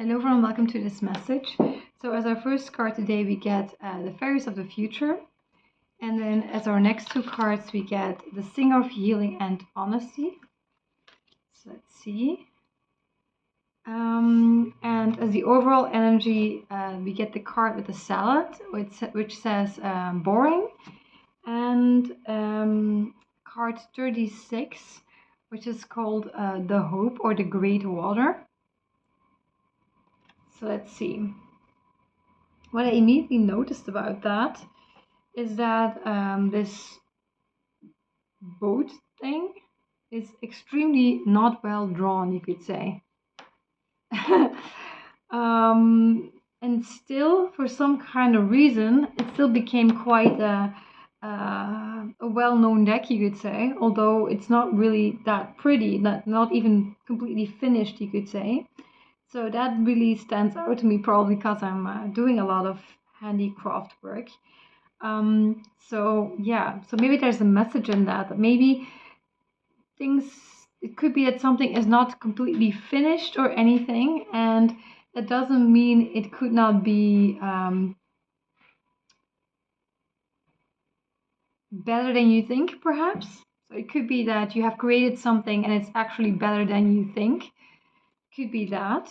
Hello everyone, welcome to this message. So as our first card today we get the Fairies of the Future, and then as our next two cards we get the Singer of Healing and Honesty. So let's see. And as the overall energy we get the card with the salad, which says boring, and card 36, which is called the Hope or the Great Water. So let's see. What I immediately noticed about that is that this boat thing is extremely not well drawn, you could say. And still, for some kind of reason, it still became quite a well-known deck, you could say, although it's not really that pretty, not even completely finished, you could say. So that really stands out to me, probably because I'm doing a lot of handicraft work. So maybe there's a message in that maybe it could be that something is not completely finished or anything, and that doesn't mean it could not be better than you think, perhaps. So it could be that you have created something and it's actually better than you think. Could be that.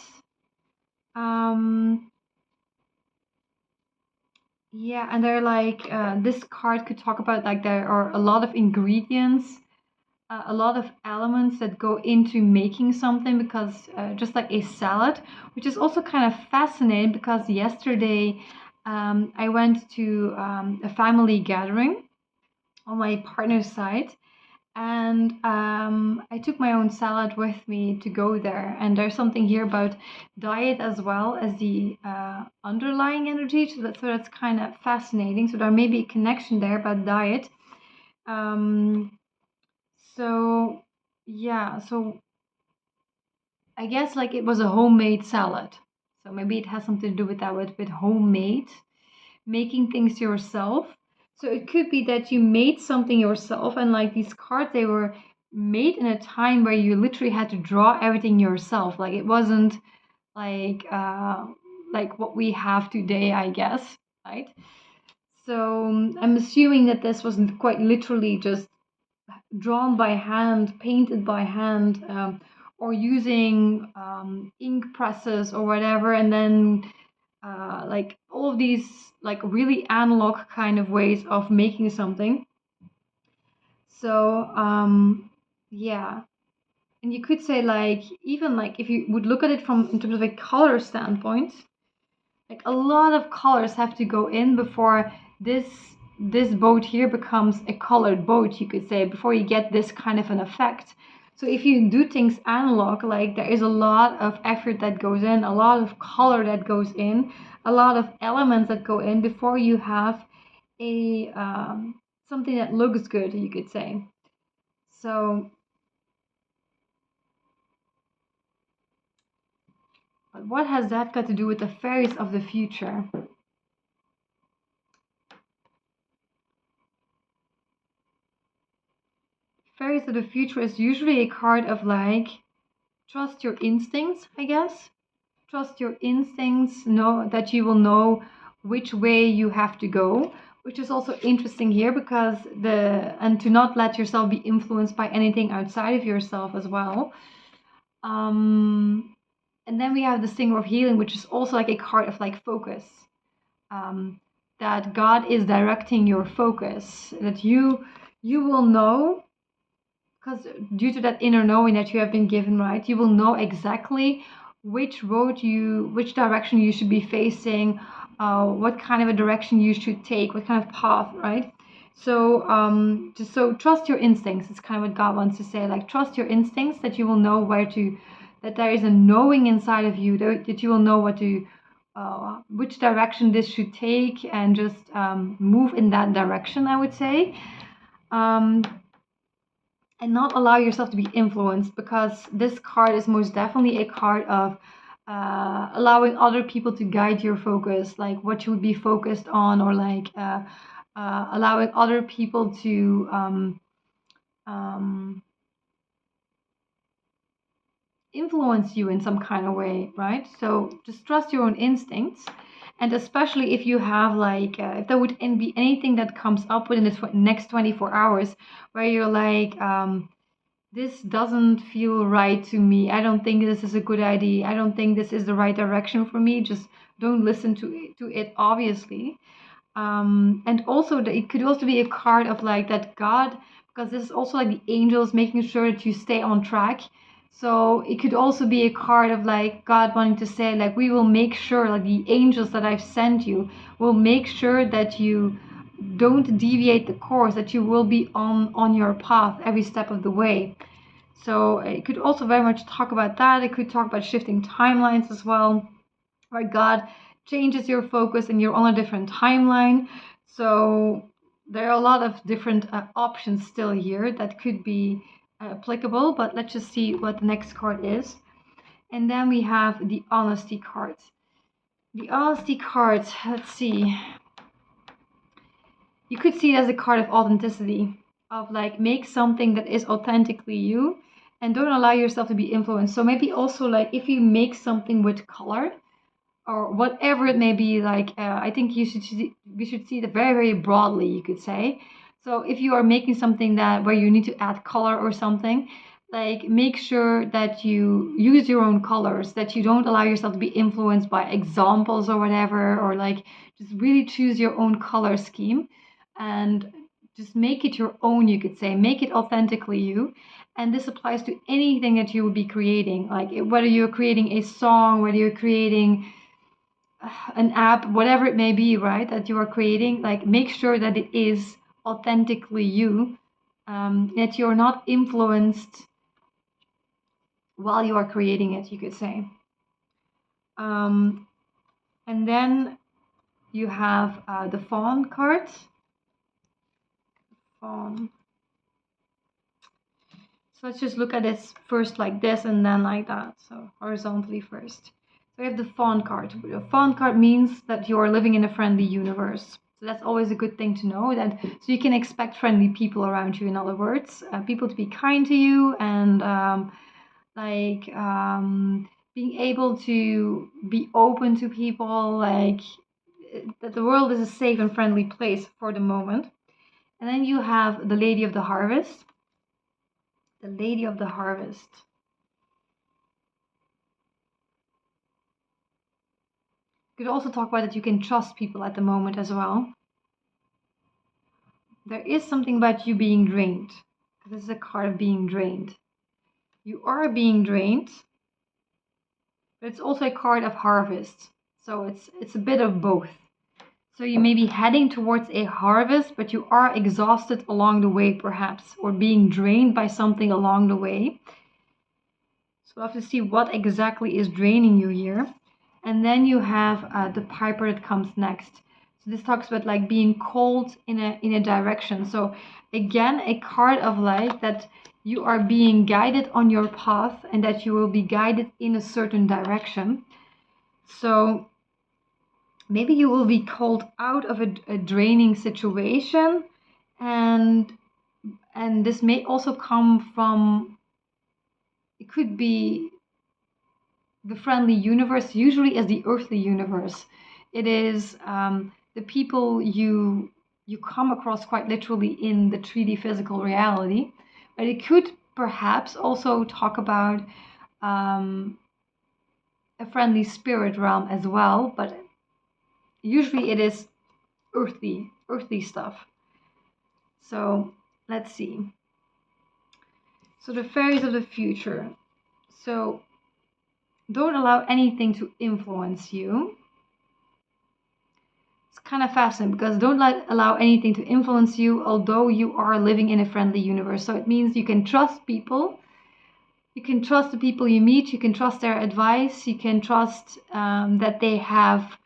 Yeah, and they're like, this card could talk about like there are a lot of ingredients, a lot of elements that go into making something, because just like a salad, which is also kind of fascinating because yesterday I went to a family gathering on my partner's side, and I took my own salad with me to go there. And there's something here about diet as well as the underlying energy, so that's kind of fascinating. So there may be a connection there about diet. So I guess like it was a homemade salad, so maybe it has something to do with that, with homemade, making things yourself. So it could be that you made something yourself, and like these cards, they were made in a time where you literally had to draw everything yourself. Like it wasn't like what we have today, I guess, right? So I'm assuming that this wasn't quite literally just drawn by hand, painted by hand, or using ink presses or whatever, and then like all of these like really analog kind of ways of making something. So yeah, and you could say like, even like if you would look at it from in terms of a color standpoint, like a lot of colors have to go in before this boat here becomes a colored boat, you could say, before you get this kind of an effect. So if you do things analog, like there is a lot of effort that goes in, a lot of color that goes in, a lot of elements that go in before you have a something that looks good, you could say. So but what has that got to do with the fairies of the future? Fairies of the future is usually a card of like, trust your instincts, I guess. Trust your instincts, know that you will know which way you have to go, which is also interesting here because and to not let yourself be influenced by anything outside of yourself as well. And then we have the Singer of Healing, which is also like a card of like focus. That God is directing your focus, that you will know, because due to that inner knowing that you have been given, right, you will know exactly which direction you should be facing, what kind of a direction you should take, what kind of path, right? So so trust your instincts. It's kind of what God wants to say, like trust your instincts, that you will know that there is a knowing inside of you, that you will know which direction this should take, and just move in that direction, I would say. And not allow yourself to be influenced, because this card is most definitely a card of allowing other people to guide your focus, like what you would be focused on, or like allowing other people to influence you in some kind of way, right? So just trust your own instincts. And especially if you have like, if there would be anything that comes up within the next 24 hours where you're like, this doesn't feel right to me. I don't think this is a good idea. I don't think this is the right direction for me. Just don't listen to it, obviously. And also, it could also be a card of like that God, because this is also like the angels making sure that you stay on track. So it could also be a card of like God wanting to say, like, we will make sure, like the angels that I've sent you will make sure that you don't deviate the course, that you will be on your path every step of the way. So it could also very much talk about that. It could talk about shifting timelines as well, where God changes your focus and you're on a different timeline. So there are a lot of different options still here that could be applicable, but let's just see what the next card is. And then we have the honesty card. The honesty card, let's see. You could see it as a card of authenticity, of like make something that is authentically you and don't allow yourself to be influenced. So maybe also like if you make something with color or whatever it may be, like I think we should see it very, very broadly, you could say. So if you are making something that where you need to add color or something, like make sure that you use your own colors, that you don't allow yourself to be influenced by examples or whatever, or like just really choose your own color scheme and just make it your own, you could say, make it authentically you. And this applies to anything that you would be creating, like whether you're creating a song, whether you're creating an app, whatever it may be, right, that you are creating, like make sure that it is authentically you, that you're not influenced while you are creating it, you could say. And then you have the fawn card. Fawn. So let's just look at this first like this and then like that. So horizontally first. So we have the fawn card. The fawn card means that you are living in a friendly universe. So that's always a good thing to know. That so you can expect friendly people around you. In other words, people to be kind to you and being able to be open to people. Like that the world is a safe and friendly place for the moment. And then you have the Lady of the Harvest. The Lady of the Harvest. You could also talk about that you can trust people at the moment as well. There is something about you being drained. This is a card of being drained. You are being drained, but it's also a card of harvest. So it's a bit of both. So you may be heading towards a harvest, but you are exhausted along the way perhaps, or being drained by something along the way. So we'll have to see what exactly is draining you here. And then you have the Piper that comes next. So this talks about like being called in a direction. So again, a card of like that you are being guided on your path and that you will be guided in a certain direction. So maybe you will be called out of a draining situation, and this may also come from, it could be the friendly universe, usually as the earthly universe. It is the people you come across quite literally in the 3D physical reality, but it could perhaps also talk about a friendly spirit realm as well, but usually it is earthly stuff. So let's see. So the fairies of the future. So don't allow anything to influence you. It's kind of fascinating because don't allow anything to influence you, although you are living in a friendly universe. So it means you can trust people. You can trust the people you meet. You can trust their advice. You can trust that they have,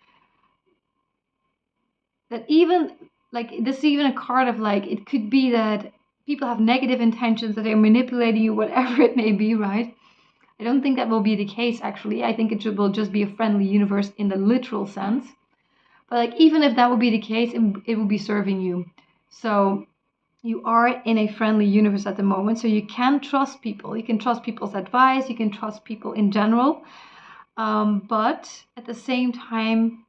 that even, like, this is even a card of like, it could be that people have negative intentions, that they're manipulating you, whatever it may be, right? I don't think that will be the case, actually. I think it will just be a friendly universe in the literal sense. But like, even if that would be the case, it will be serving you. So you are in a friendly universe at the moment, so you can trust people. You can trust people's advice, you can trust people in general, but at the same time,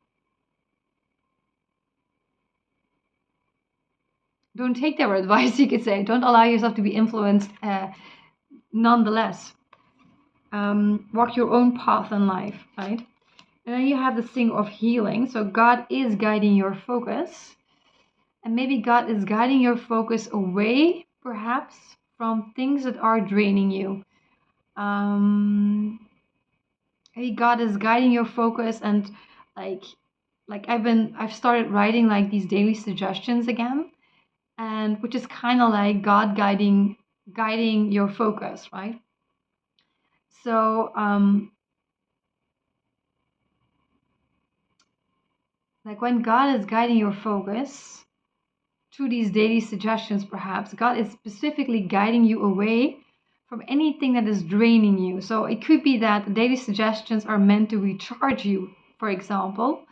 don't take their advice, you could say. Don't allow yourself to be influenced nonetheless. Walk your own path in life, right? And then you have this thing of healing. So God is guiding your focus. And maybe God is guiding your focus away, perhaps, from things that are draining you. Maybe God is guiding your focus, and like I've started writing like these daily suggestions again, and which is kind of like God guiding your focus, right? So like when God is guiding your focus through these daily suggestions, perhaps God is specifically guiding you away from anything that is draining you. So it could be that the daily suggestions are meant to recharge you, for example.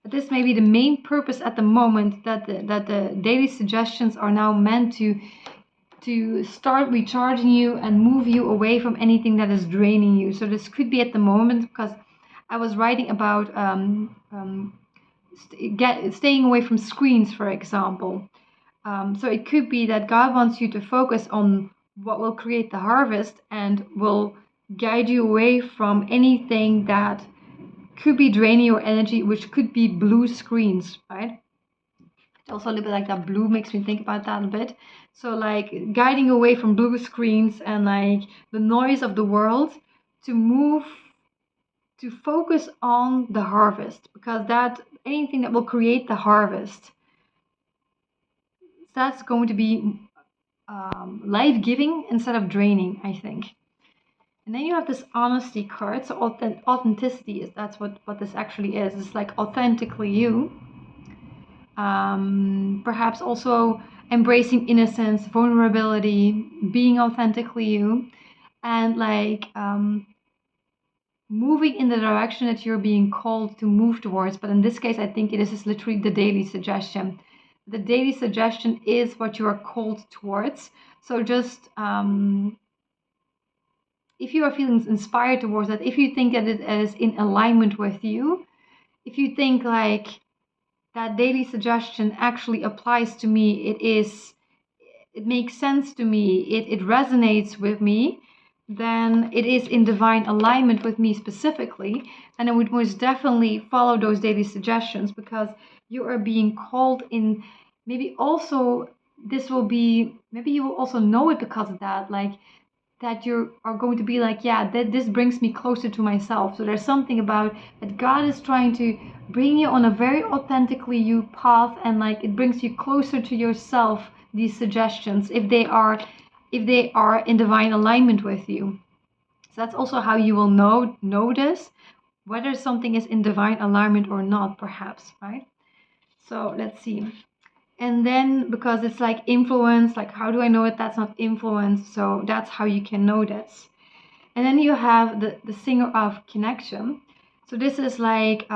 But this may be the main purpose at the moment, that the daily suggestions are now meant to start recharging you and move you away from anything that is draining you. So this could be at the moment, because I was writing about staying away from screens, for example. So it could be that God wants you to focus on what will create the harvest and will guide you away from anything that could be draining your energy, which could be blue screens, right? It's also a little bit like that. Blue makes me think about that a bit. So like guiding away from blue screens and like the noise of the world, to focus on the harvest, because that anything that will create the harvest, that's going to be life-giving instead of draining, I think. And then you have this honesty card. So authenticity is, that's what this actually is. It's like authentically you. Perhaps also embracing innocence, vulnerability, being authentically you, and like moving in the direction that you're being called to move towards. But in this case, I think it is literally the daily suggestion. The daily suggestion is what you are called towards. So just if you are feeling inspired towards that, if you think that it is in alignment with you, if you think like that daily suggestion actually applies to me, it makes sense to me, it resonates with me, then it is in divine alignment with me specifically, and I would most definitely follow those daily suggestions, because you are being called in. Maybe also maybe you will also know it because of that, like that you are going to be like, yeah, that this brings me closer to myself. So there's something about that God is trying to bring you on a very authentically you path, and like it brings you closer to yourself, these suggestions, if they are in divine alignment with you. So that's also how you will notice whether something is in divine alignment or not, perhaps, right? So let's see. And then because it's like influence, like how do I know it that's not influence? So that's how you can know this. And then you have the singer of connection. So this is like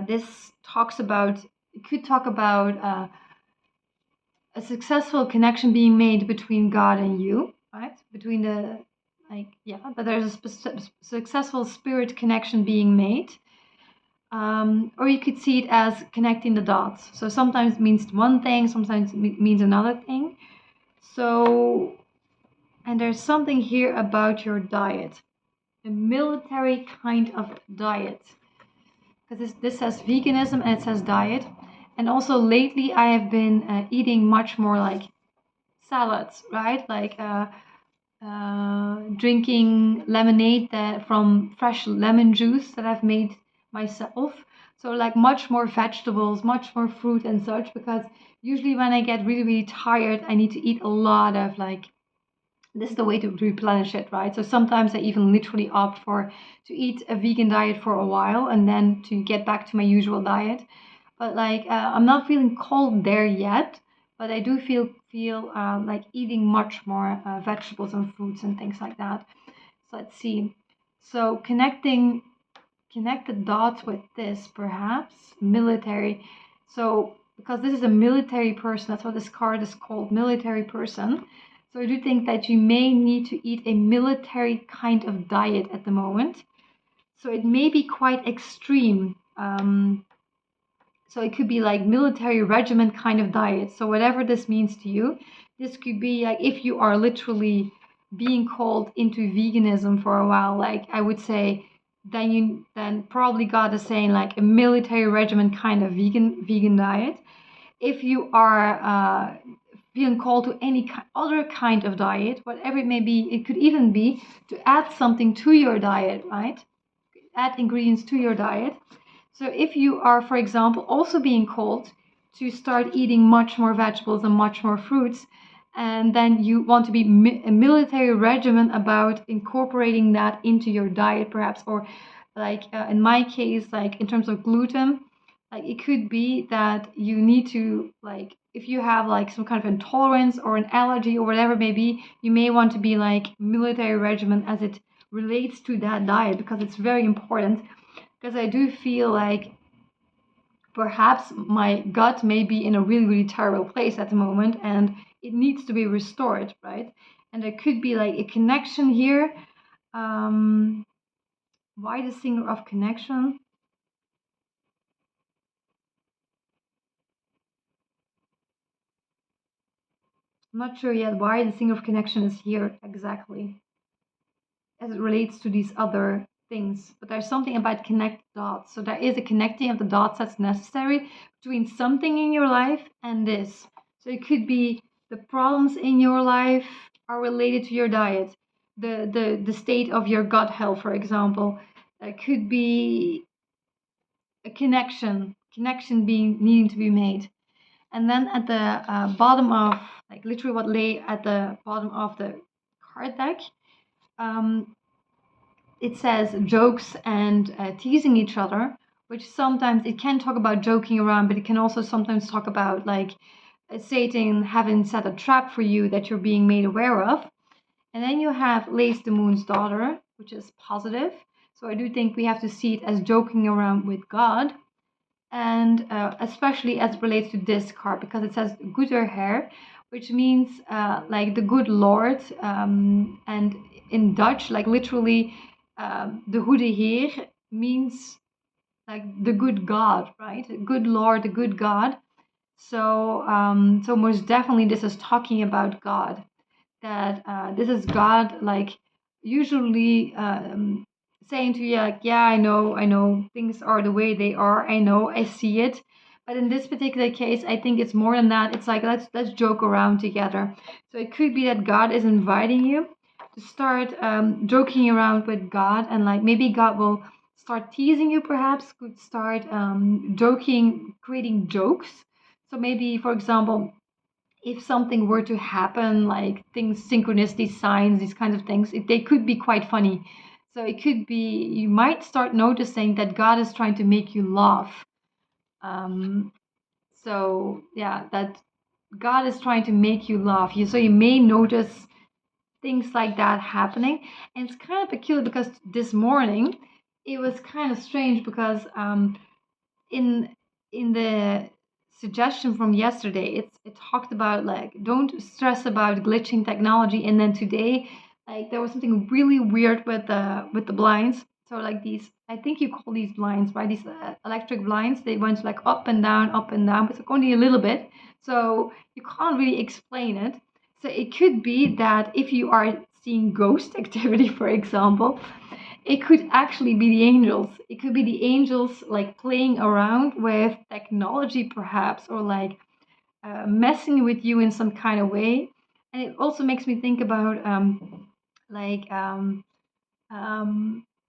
this talks about, it could talk about a successful connection being made between God and you, right? Between the that there's a successful spirit connection being made. Or you could see it as connecting the dots. So sometimes it means one thing, sometimes it means another thing. So, and there's something here about your diet, a military kind of diet. Because this says veganism and it says diet. And also lately I have been eating much more like salads, right? Like drinking lemonade from fresh lemon juice that I've made myself. So like much more vegetables, much more fruit and such, because usually when I get really, really tired, I need to eat a lot of like, this is the way to replenish it, right? So sometimes I even literally opt to eat a vegan diet for a while and then to get back to my usual diet. But like I'm not feeling cold there yet, but I do feel like eating much more vegetables and fruits and things like that. So let's see. So connect the dots with this, perhaps military. So because this is a military person. That's what this card is called, military person. So I do think that you may need to eat a military kind of diet at the moment. So it may be quite extreme. So it could be like military regiment kind of diet. So whatever this means to you, this could be like if you are literally being called into veganism for a while, like I would say, then probably God is saying like a military regiment kind of vegan diet. If you are feeling called to any other kind of diet, whatever it may be, it could even be to add something to your diet, right? Add ingredients to your diet. So if you are, for example, also being called to start eating much more vegetables and much more fruits, and then you want to be a military regimen about incorporating that into your diet, perhaps, or like in my case, like in terms of gluten, like it could be that you need to, like, if you have like some kind of intolerance or an allergy or whatever it may be, you may want to be like military regimen as it relates to that diet, because it's very important. Because I do feel like perhaps my gut may be in a really, really terrible place at the moment and it needs to be restored, right? And there could be like a connection here. Why the singer of connection? I'm not sure yet why the singer of connection is here exactly as it relates to these other things. But there's something about connect dots. So there is a connecting of the dots that's necessary between something in your life and this. So it could be the problems in your life are related to your diet, the state of your gut health, for example. It could be a connection being needing to be made. And then at the bottom of, like literally what lay at the bottom of the card deck, um, it says jokes and teasing each other, which sometimes it can talk about joking around, but it can also sometimes talk about like Satan having set a trap for you that you're being made aware of. And then you have Lace the Moon's daughter, which is positive. So I do think we have to see it as joking around with God. And especially as it relates to this card, because it says Guter Herr, which means like the good Lord, and in Dutch, like literally, the Goede Heer means like the good God, right? Good Lord, the good God. So, so most definitely, this is talking about God. That this is God, like usually saying to you, like, yeah, I know, things are the way they are. I know, I see it. But in this particular case, I think it's more than that. It's like let's joke around together. So it could be that God is inviting you to start joking around with God, and like maybe God will start teasing you. Perhaps could start joking, creating jokes. So maybe, for example, if something were to happen, like things, synchronicity, signs, these kinds of things, they could be quite funny. So it could be, you might start noticing that God is trying to make you laugh. Um, so yeah, that God is trying to make you laugh. So you may notice things like that happening. And it's kind of peculiar because this morning it was kind of strange because in the suggestion from yesterday, it talked about like don't stress about glitching technology, and then today, like there was something really weird with the blinds. So like these, I think you call these blinds, right? These electric blinds, they went like up and down, but it's only a little bit, so you can't really explain it. So it could be that if you are seeing ghost activity, for example, it could actually be the angels. It could be the angels like playing around with technology, perhaps, or like messing with you in some kind of way. And it also makes me think about like um,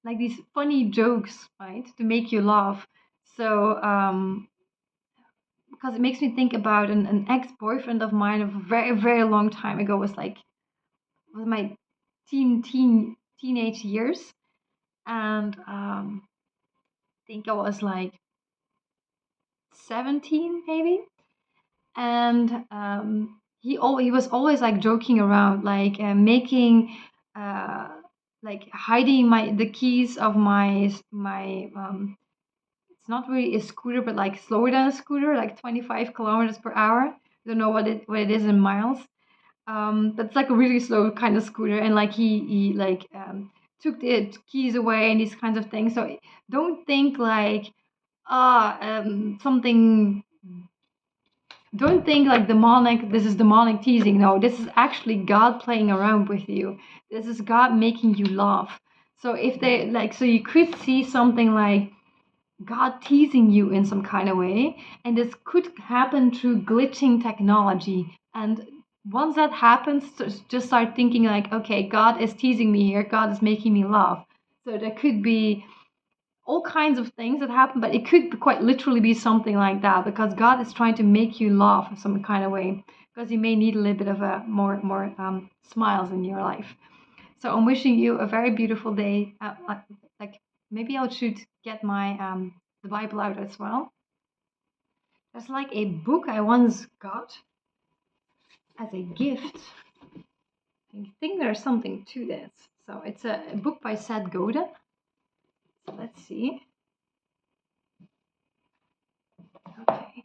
like these funny jokes, right, to make you laugh. So because it makes me think about an ex-boyfriend of mine of a very, very long time ago. Was like was my teenage years, and think I was like 17 maybe. And he was always like joking around, like making like hiding my the keys of my it's not really a scooter, but like slower than a scooter, like 25 kilometers per hour. I don't know what it is in miles. But it's like a really slow kind of scooter, and like he like took the keys away and these kinds of things. So don't think like something. Don't think like demonic. This is demonic teasing. No, this is actually God playing around with you. This is God making you laugh. So if they like, so you could see something like God teasing you in some kind of way. And this could happen through glitching technology. And once that happens, just start thinking like, okay, God is teasing me here. God is making me laugh. So there could be all kinds of things that happen, but it could quite literally be something like that because God is trying to make you laugh in some kind of way because you may need a little bit of a more smiles in your life. So I'm wishing you a very beautiful day. Like maybe I should get my the Bible out as well. There's like a book I once got as a gift. I think there's something to this. So it's a book by Seth Godin. So let's see. Okay.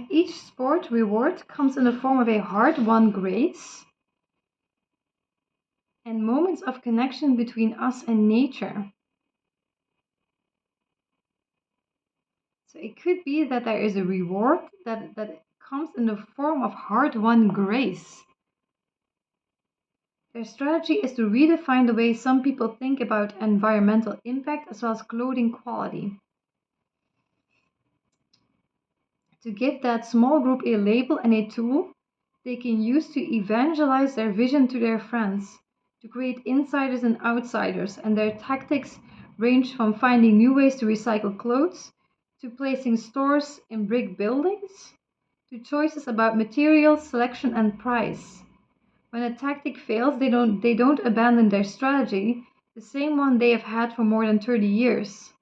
Each sport reward comes in the form of a hard-won grace and moments of connection between us and nature. So it could be that there is a reward that comes in the form of hard-won grace. Their strategy is to redefine the way some people think about environmental impact as well as clothing quality. To give that small group a label and a tool they can use to evangelize their vision to their friends, to create insiders and outsiders, and their tactics range from finding new ways to recycle clothes, to placing stores in brick buildings, to choices about materials, selection, and price. When a tactic fails, they don't abandon their strategy, the same one they have had for more than 30 years.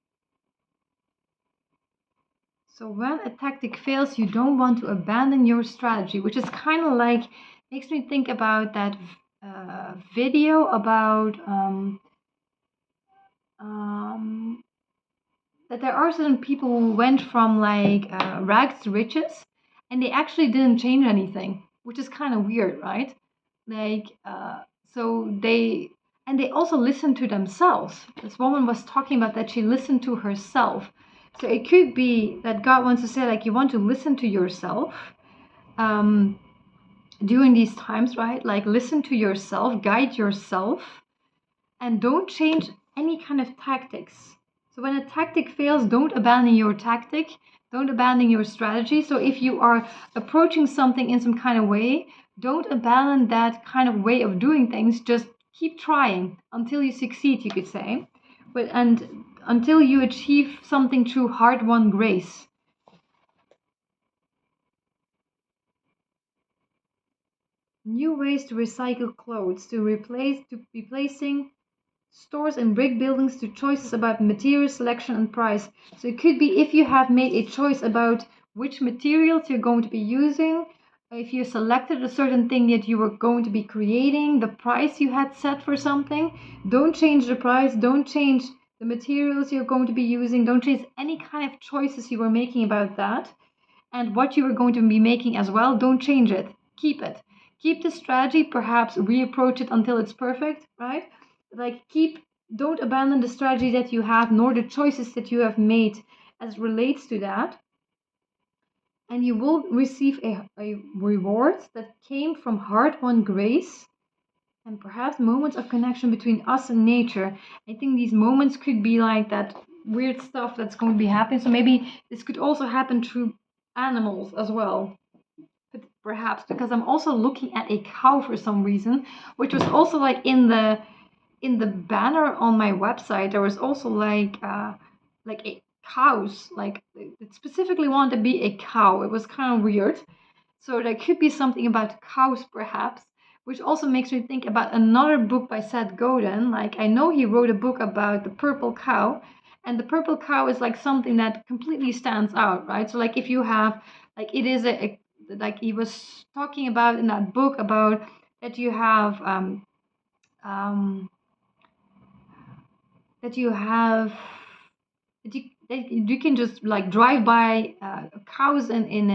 So when a tactic fails, you don't want to abandon your strategy, which is kind of like, makes me think about that video about um, that there are certain people who went from like rags to riches, and they actually didn't change anything, which is kind of weird, right? Like, so they also listened to themselves. This woman was talking about that she listened to herself. So it could be that God wants to say, like, you want to listen to yourself um, during these times, right? Like, listen to yourself, guide yourself, and don't change any kind of tactics. So when a tactic fails, don't abandon your tactic, don't abandon your strategy. So if you are approaching something in some kind of way, don't abandon that kind of way of doing things. Just keep trying until you succeed, you could say. And until you achieve something through hard-won grace. New ways to recycle clothes, to replacing stores and brick buildings, to choices about material selection and price. So it could be if you have made a choice about which materials you're going to be using, if you selected a certain thing that you were going to be creating, the price you had set for something, don't change the price, don't change the materials you're going to be using, don't change any kind of choices you were making about that. And what you are going to be making as well, don't change it. Keep it. Keep the strategy, perhaps reapproach it until it's perfect, right? Like don't abandon the strategy that you have, nor the choices that you have made as relates to that. And you will receive a reward that came from hard-won grace and perhaps moments of connection between us and nature. I think these moments could be like that weird stuff that's going to be happening. So maybe this could also happen through animals as well. But perhaps because I'm also looking at a cow for some reason, which was also like in the banner on my website. There was also like a cows, like it specifically wanted to be a cow. It was kind of weird. So there could be something about cows perhaps, which also makes me think about another book by Seth Godin. Like I know he wrote a book about the purple cow, and the purple cow is like something that completely stands out, right? So like if you have like it is like he was talking about in that book about that you have um that you have that you can just like drive by cows in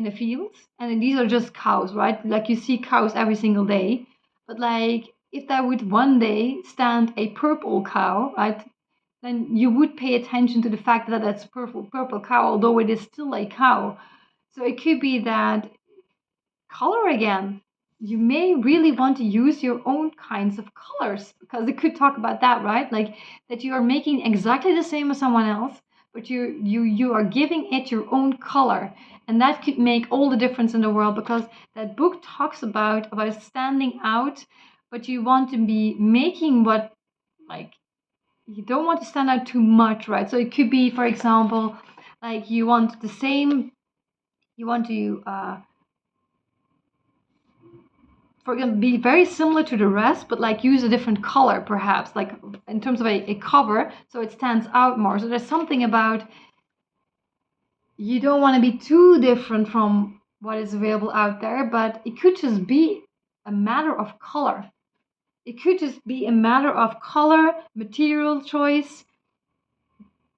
a field, and these are just cows, right? Like you see cows every single day, but like if there would one day stand a purple cow, right? Then you would pay attention to the fact that that's purple cow, although it is still a cow. So it could be that color again. You may really want to use your own kinds of colors because it could talk about that, right? Like that you are making exactly the same as someone else, but you are giving it your own color, and that could make all the difference in the world because that book talks about standing out, but you want to be making what like you don't want to stand out too much, right? So it could be, for example, like you want the same, you want to for example, be very similar to the rest, but like use a different color, perhaps, like in terms of a cover, so it stands out more. So there's something about you don't want to be too different from what is available out there, but it could just be a matter of color. It could just be a matter of color, material choice,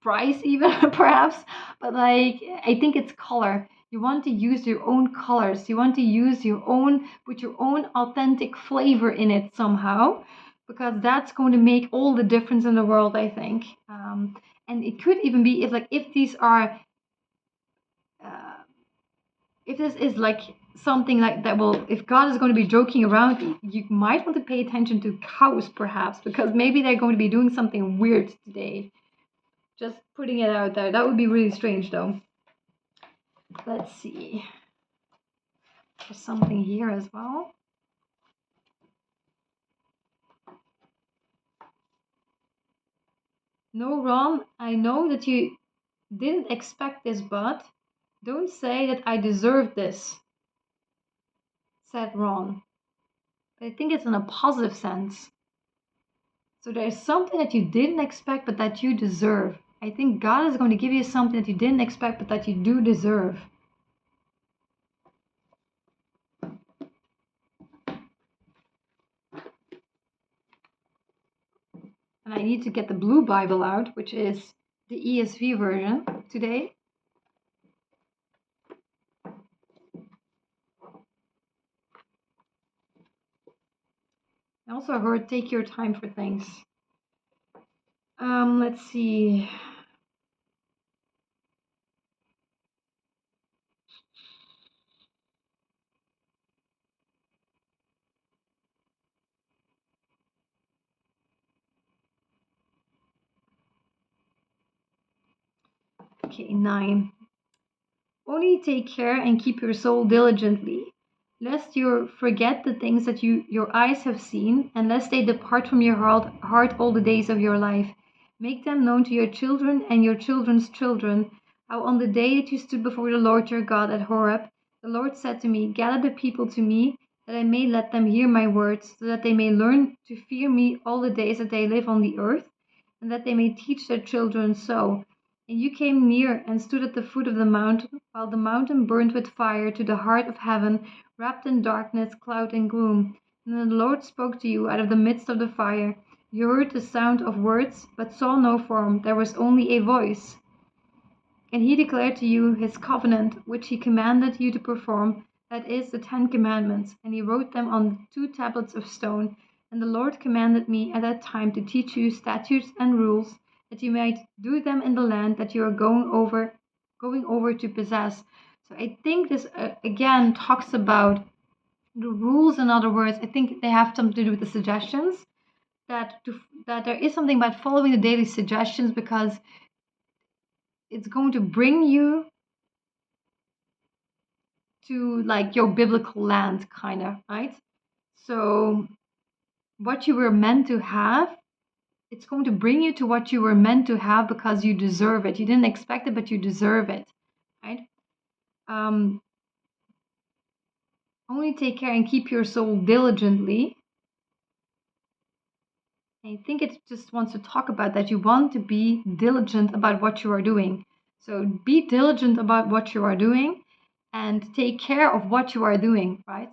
price, even perhaps. But like, I think it's color. You want to use your own colors. You want to use your own, put your own authentic flavor in it somehow, because that's going to make all the difference in the world, I think. And it could even be if these are, uh, if this is like something like that will, if God is going to be joking around, you might want to pay attention to cows perhaps, because maybe they're going to be doing something weird today. Just putting it out there. That would be really strange though. Let's see. There's something here as well. No, Ron, I know that you didn't expect this, but don't say that I deserve this, said Ron. But I think it's in a positive sense. So there's something that you didn't expect, but that you deserve. I think God is going to give you something that you didn't expect, but that you do deserve. And I need to get the Blue Bible out, which is the ESV version today. I also heard take your time for things. Let's see. Okay, 9. Only take care and keep your soul diligently, lest you forget the things that your eyes have seen, and lest they depart from your heart all the days of your life. Make them known to your children and your children's children, how on the day that you stood before the Lord your God at Horeb, the Lord said to me, gather the people to me, that I may let them hear my words, so that they may learn to fear me all the days that they live on the earth, and that they may teach their children so. And you came near and stood at the foot of the mountain, while the mountain burned with fire to the heart of heaven, wrapped in darkness, cloud, and gloom. And then the Lord spoke to you out of the midst of the fire. You heard the sound of words, but saw no form. There was only a voice. And he declared to you his covenant, which he commanded you to perform, that is, the 10 Commandments. And he wrote them on 2 tablets of stone. And the Lord commanded me at that time to teach you statutes and rules, that you might do them in the land that you are going over to possess. So I think this again talks about the rules. In other words, I think they have something to do with the suggestions. That there is something about following the daily suggestions, because it's going to bring you to like your biblical land, kind of, right? So what you were meant to have, it's going to bring you to what you were meant to have because you deserve it. You didn't expect it, but you deserve it, right? Only take care and keep your soul diligently. I think it just wants to talk about that you want to be diligent about what you are doing. So be diligent about what you are doing and take care of what you are doing, right?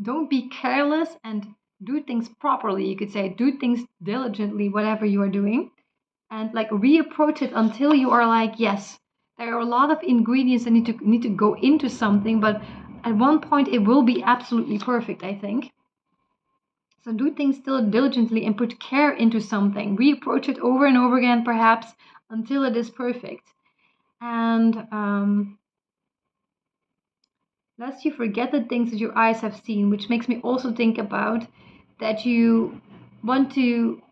Don't be careless and do things properly. You could say do things diligently, whatever you are doing, and like reapproach it until you are like, yes, there are a lot of ingredients that need to go into something, but at one point it will be absolutely perfect, I think. So do things still diligently and put care into something. Reapproach it over and over again, perhaps, until it is perfect. And lest you forget the things that your eyes have seen, which makes me also think about that you want to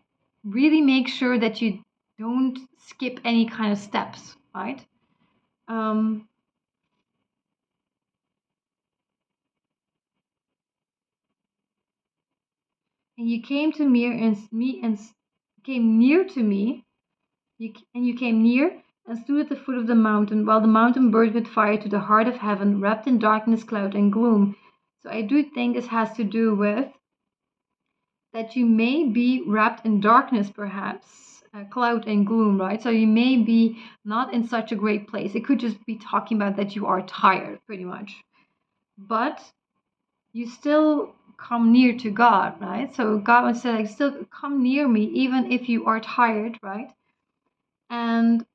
really make sure that you don't skip any kind of steps, right? Um, and you came to me and came near to me. You came near and stood at the foot of the mountain, while the mountain burned with fire to the heart of heaven, wrapped in darkness, cloud, and gloom. So I do think this has to do with that you may be wrapped in darkness, perhaps, cloud and gloom, right? So you may be not in such a great place. It could just be talking about that you are tired, pretty much. But you still come near to God, right? So God would say, like, still come near me, even if you are tired, right? And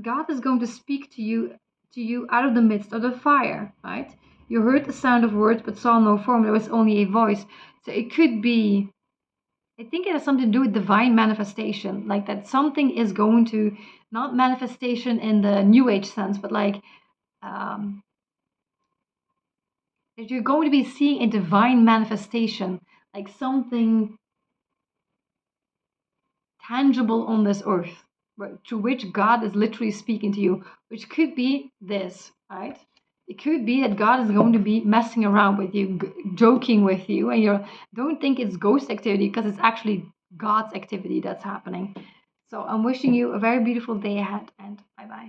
God is going to speak to you out of the midst of the fire, right? You heard the sound of words but saw no form. There was only a voice. So it could be, I think it has something to do with divine manifestation, like that something is going to, not manifestation in the New Age sense, but like um, that you're going to be seeing a divine manifestation, like something tangible on this earth, to which God is literally speaking to you, which could be this, right? It could be that God is going to be messing around with you, joking with you, and you don't think it's ghost activity because it's actually God's activity that's happening. So I'm wishing you a very beautiful day ahead, and bye bye.